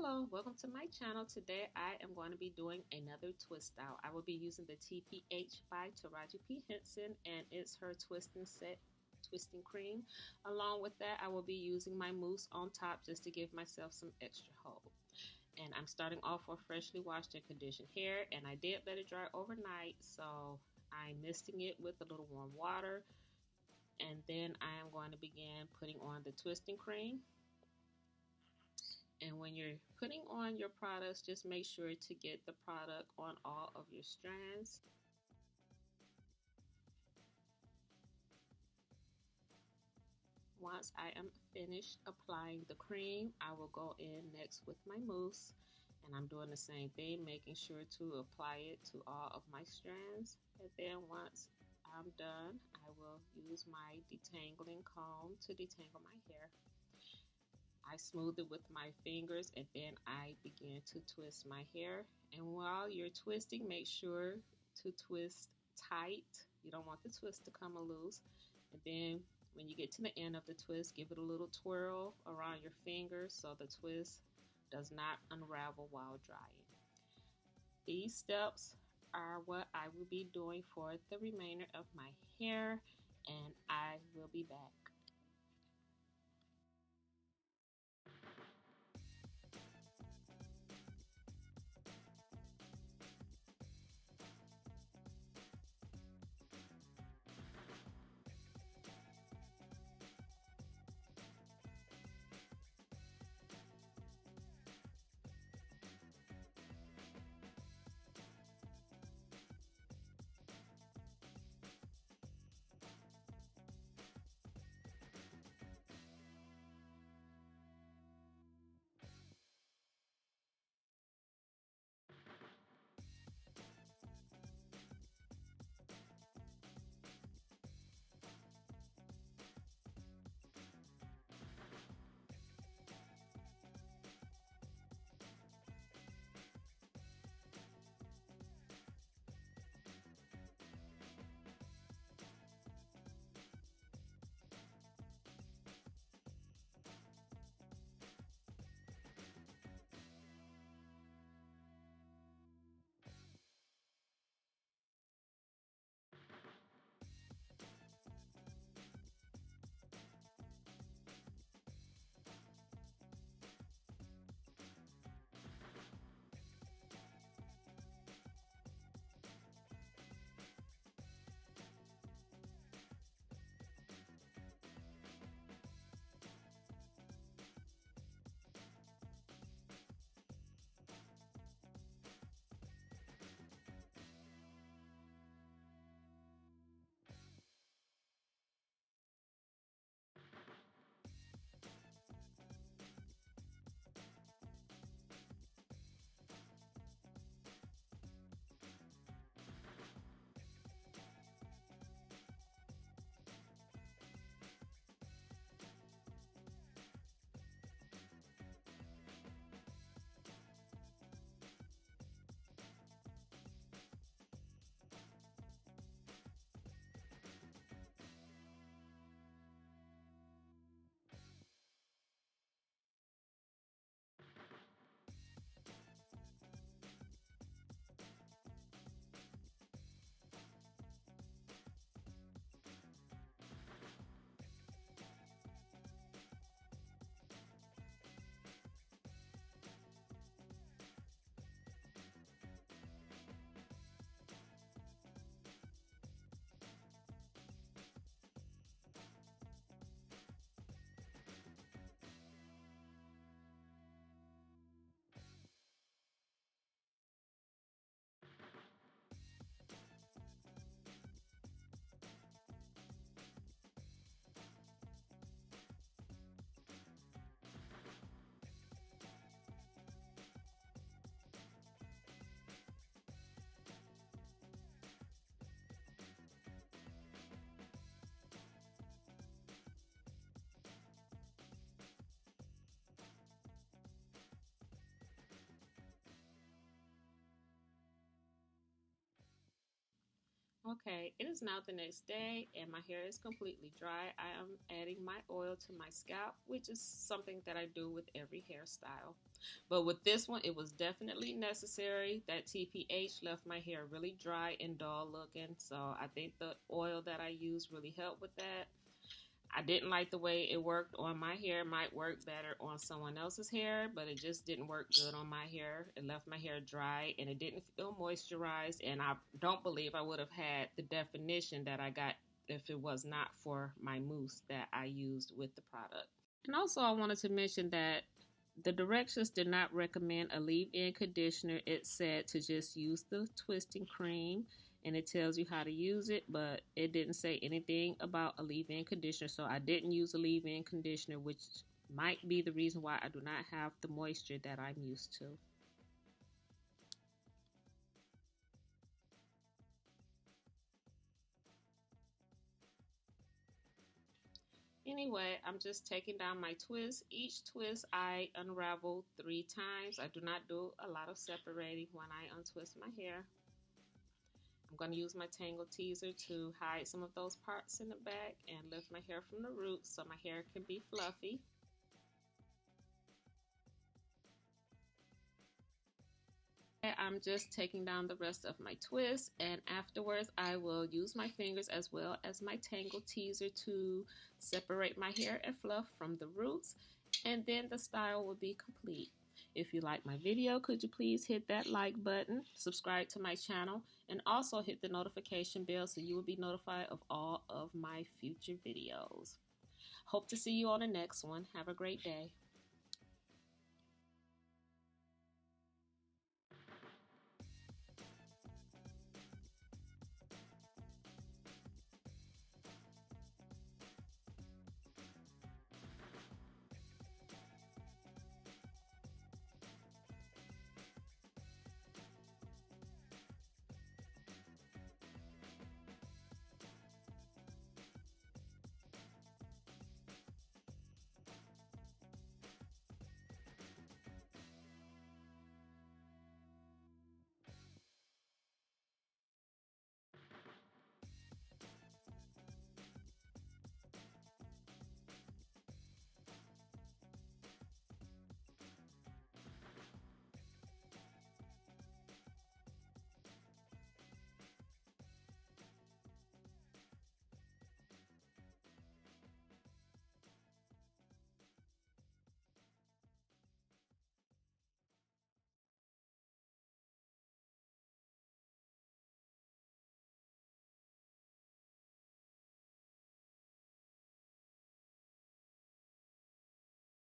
Hello, welcome to my channel. Today I am going to be doing another twist out. I will be using the TPH by Taraji P Henson, and it's her twisting set, twisting cream. Along with that, I will be using my mousse on top just to give myself some extra hold. And I'm starting off with freshly washed and conditioned hair, and I did let it dry overnight, so I'm misting it with a little warm water. And then I am going to begin putting on the twisting cream. And when you're putting on your products, just make sure to get the product on all of your strands. Once I am finished applying the cream, I will go in next with my mousse. And I'm doing the same thing, making sure to apply it to all of my strands. And then once I'm done, I will use my detangling comb to detangle my hair. I smooth it with my fingers, and then I begin to twist my hair. And while you're twisting, make sure to twist tight. You don't want the twist to come loose. And then when you get to the end of the twist, give it a little twirl around your fingers so the twist does not unravel while drying. These steps are what I will be doing for the remainder of my hair, and I will be back. Okay, it is now the next day and my hair is completely dry. I am adding my oil to my scalp, which is something that I do with every hairstyle. But with this one, it was definitely necessary. That TPH left my hair really dry and dull looking. So I think the oil that I used really helped with that. I didn't like the way it worked on my hair. It might work better on someone else's hair, but it just didn't work good on my hair. It left my hair dry and it didn't feel moisturized. And I don't believe I would have had the definition that I got if it was not for my mousse that I used with the product. And also, I wanted to mention that the directions did not recommend a leave-in conditioner. It said to just use the twisting cream, and it tells you how to use it, but it didn't say anything about a leave-in conditioner, so I didn't use a leave-in conditioner, which might be the reason why I do not have the moisture that I'm used to. Anyway, I'm just taking down my twist. Each twist I unravel 3 times. I do not do a lot of separating when I untwist my hair. I'm going to use my tangle teaser to hide some of those parts in the back and lift my hair from the roots so my hair can be fluffy. I'm just taking down the rest of my twist, and afterwards I will use my fingers as well as my tangle teaser to separate my hair and fluff from the roots, and then the style will be complete. If you like my video, could you please hit that like button, subscribe to my channel, and also hit the notification bell so you will be notified of all of my future videos. Hope to see you on the next one. Have a great day.